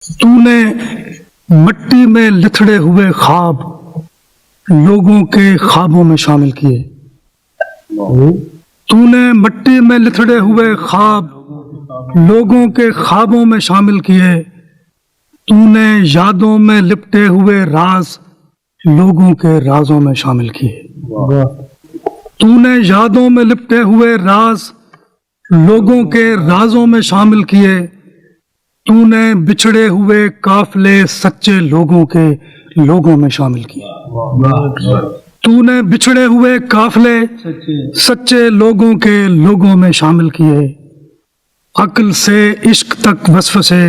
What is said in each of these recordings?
تو نے مٹی میں لتھڑے ہوئے خواب لوگوں کے خوابوں میں شامل کیے. تو نے مٹی میں لتھڑے ہوئے خواب لوگوں کے خوابوں میں شامل کیے. تو نے یادوں میں لپٹے ہوئے راز لوگوں کے رازوں میں شامل کیے. تو نے یادوں میں لپٹے ہوئے راز لوگوں کے رازوں میں شامل کیے. تو نے بچھڑے ہوئے قافلے سچے لوگوں کے لوگوں میں شامل کیے. تو نے بچھڑے ہوئے قافلے سچے لوگوں کے لوگوں میں شامل کیے. عقل سے عشق تک وسوسے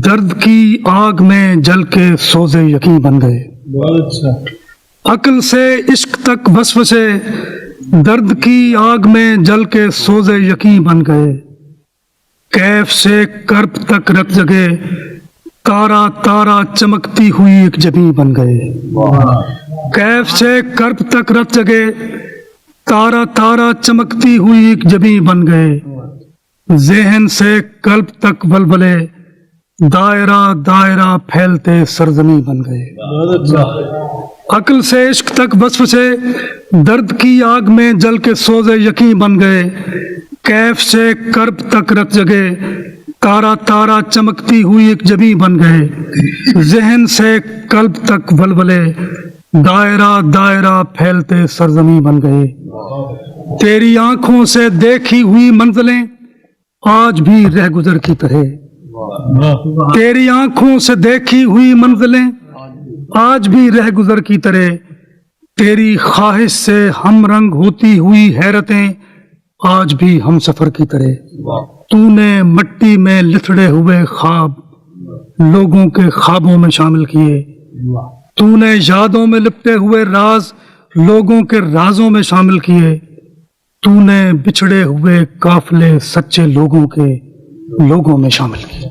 درد کی آگ میں جل کے سوزے یقین بن گئے. عقل سے عشق تک وسوسے درد کی آگ میں جل کے سوزے یقین بن گئے. کیف سے کرب تک رت جگے تارا تارا چمکتی ہوئی ایک جبیں بن گئے. کیف سے کرب تک رت جگے تارا تارا چمکتی ہوئی ایک جبیں بن گئے. ذہن سے قلب تک ولولے دائرہ دائرہ پھیلتے سرزمین بن گئے. عقل سے عشق تک وسوسے درد کی آگ میں جل کے سوزے یقین بن گئے. کیف سے کرب تک رت جگے تارا تارا چمکتی ہوئی ایک جبیں بن گئے. ذہن سے قلب تک ولولے دائرہ دائرہ پھیلتے سرزمین بن گئے. تیری آنکھوں سے دیکھی ہوئی منزلیں آج بھی رہ گزر کی طرح. تیری آنکھوں سے دیکھی ہوئی منزلیں آج بھی رہ گزر کی طرح. تیری خواہش سے ہم رنگ ہوتی ہوئی حیرتیں آج بھی ہم سفر کی طرح. تو نے مٹی میں لتھڑے ہوئے خواب لوگوں کے خوابوں میں شامل کیے. تو نے یادوں میں لپٹے ہوئے راز لوگوں کے رازوں میں شامل کیے. تو نے بچھڑے ہوئے قافلے سچے لوگوں کے لوگوں میں شامل کیے.